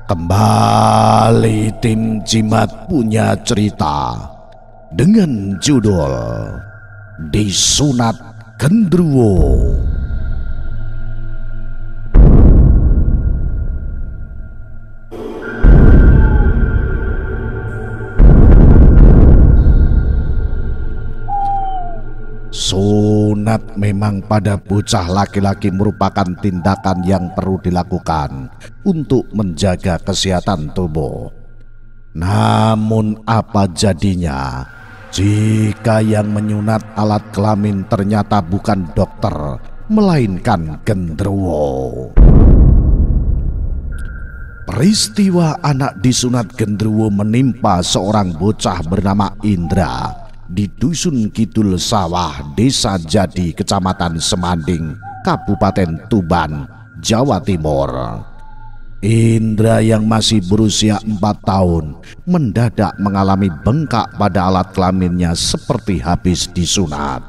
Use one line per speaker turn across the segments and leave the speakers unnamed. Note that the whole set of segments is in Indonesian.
Kembali tim Jimat punya cerita dengan judul Disunat Gendruwo. Sunat memang pada bocah laki-laki merupakan tindakan yang perlu dilakukan untuk menjaga kesehatan tubuh. Namun apa jadinya jika yang menyunat alat kelamin ternyata bukan dokter, melainkan gendruwo? Peristiwa anak disunat gendruwo menimpa seorang bocah bernama Indra di Dusun Kidul Sawah, Desa Jadi, Kecamatan Semanding, Kabupaten Tuban, Jawa Timur. Indra yang masih berusia 4 tahun mendadak mengalami bengkak pada alat kelaminnya seperti habis disunat.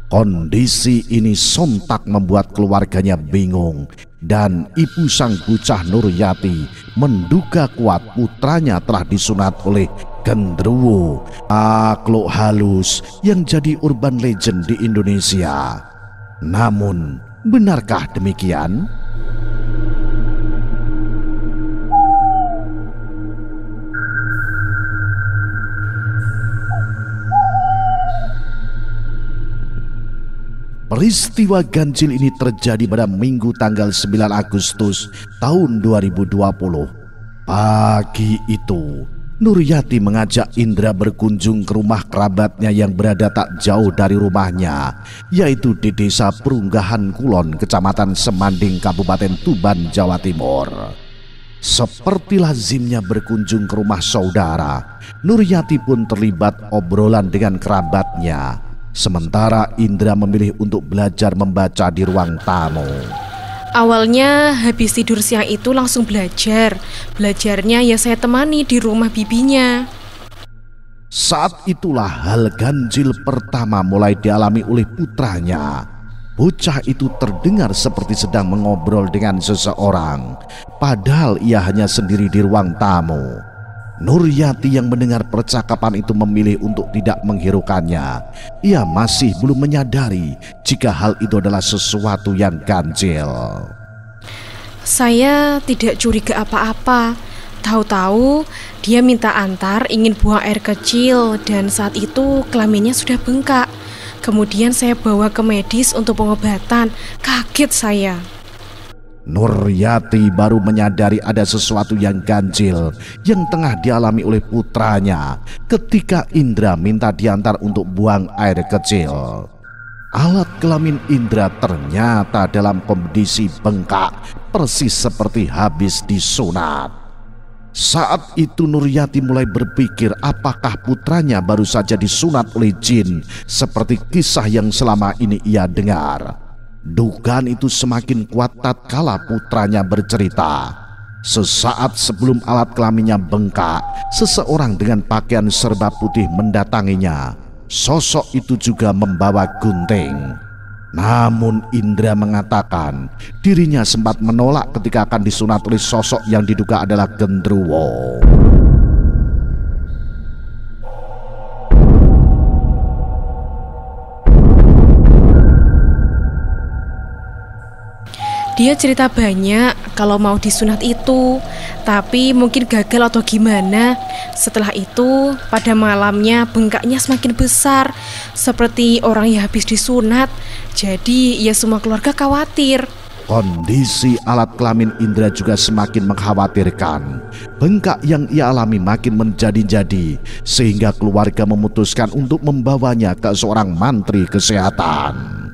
Kondisi ini sontak membuat keluarganya bingung dan ibu sang bocah Nuryati menduga kuat putranya telah disunat oleh gendruwo, makhluk halus yang jadi urban legend di Indonesia. Namun, benarkah demikian? Peristiwa ganjil ini terjadi pada Minggu tanggal 9 Agustus tahun 2020. Pagi itu, Nuryati mengajak Indra berkunjung ke rumah kerabatnya yang berada tak jauh dari rumahnya, yaitu di Desa Perunggahan Kulon, Kecamatan Semanding, Kabupaten Tuban, Jawa Timur. Seperti lazimnya berkunjung ke rumah saudara, Nuryati pun terlibat obrolan dengan kerabatnya. Sementara Indra memilih untuk belajar membaca di ruang tamu.
Awalnya habis tidur siang itu langsung belajar. Belajarnya ya saya temani di rumah bibinya.
Saat itulah hal ganjil pertama mulai dialami oleh putranya. Bocah itu terdengar seperti sedang mengobrol dengan seseorang, padahal ia hanya sendiri di ruang tamu. Nuryati yang mendengar percakapan itu memilih untuk tidak menghiraukannya. Ia masih belum menyadari jika hal itu adalah sesuatu yang ganjil.
Saya tidak curiga apa-apa. Tahu-tahu dia minta antar, ingin buang air kecil, dan saat itu kelaminnya sudah bengkak. Kemudian saya bawa ke medis untuk pengobatan. Kaget saya.
Nuryati baru menyadari ada sesuatu yang ganjil yang tengah dialami oleh putranya ketika Indra minta diantar untuk buang air kecil. Alat kelamin Indra ternyata dalam kondisi bengkak, persis seperti habis disunat. Saat itu Nuryati mulai berpikir apakah putranya baru saja disunat oleh jin seperti kisah yang selama ini ia dengar. Dugaan itu semakin kuat tatkala putranya bercerita. Sesaat sebelum alat kelaminnya bengkak, seseorang dengan pakaian serba putih mendatanginya. Sosok itu juga membawa gunting. Namun Indra mengatakan dirinya sempat menolak ketika akan disunat oleh sosok yang diduga adalah gendruwo.
Dia cerita banyak kalau mau disunat itu, tapi mungkin gagal atau gimana. Setelah itu, pada malamnya bengkaknya semakin besar, seperti orang yang habis disunat. Jadi ya semua keluarga khawatir.
Kondisi alat kelamin Indra juga semakin mengkhawatirkan. Bengkak yang ia alami makin menjadi-jadi, sehingga keluarga memutuskan untuk membawanya ke seorang mantri kesehatan.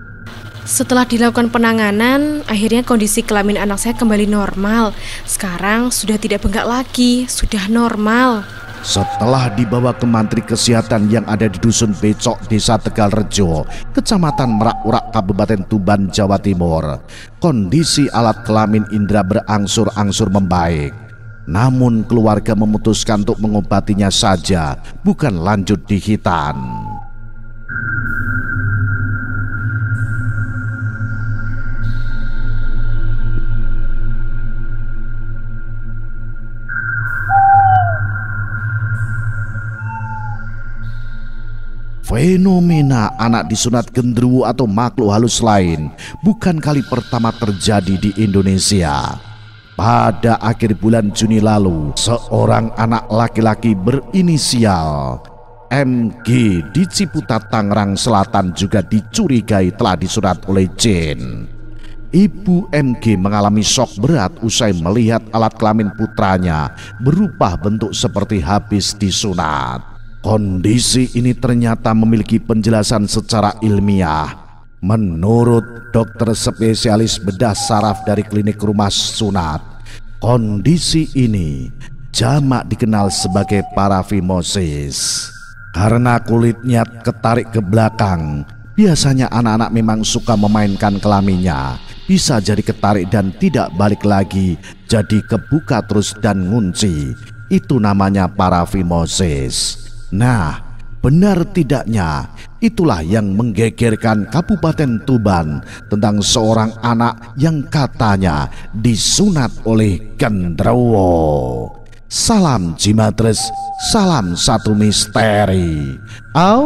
Setelah dilakukan penanganan, akhirnya kondisi kelamin anak saya kembali normal. Sekarang sudah tidak bengkak lagi, sudah normal.
Setelah dibawa ke mantri kesehatan yang ada di Dusun Becok, Desa Tegalrejo, Kecamatan Merak-Urak, Kabupaten Tuban, Jawa Timur, kondisi alat kelamin Indra berangsur-angsur membaik. Namun keluarga memutuskan untuk mengobatinya saja, bukan lanjut di hitan. Fenomena anak disunat genderuwo atau makhluk halus lain bukan kali pertama terjadi di Indonesia. Pada akhir bulan Juni lalu, seorang anak laki-laki berinisial MG di Ciputat, Tangerang Selatan juga dicurigai telah disunat oleh jin. Ibu MG mengalami syok berat usai melihat alat kelamin putranya berubah bentuk seperti habis disunat. Kondisi ini ternyata memiliki penjelasan secara ilmiah. Menurut dokter spesialis bedah saraf dari klinik rumah sunat, kondisi ini jamak dikenal sebagai parafimosis. Karena kulitnya ketarik ke belakang, biasanya anak-anak memang suka memainkan kelaminnya. Bisa jadi ketarik dan tidak balik lagi, jadi kebuka terus dan ngunci. Itu namanya parafimosis. Nah, benar tidaknya, itulah yang menggegerkan Kabupaten Tuban tentang seorang anak yang katanya disunat oleh genderuwo. Salam Jimatres, salam satu misteri. Au.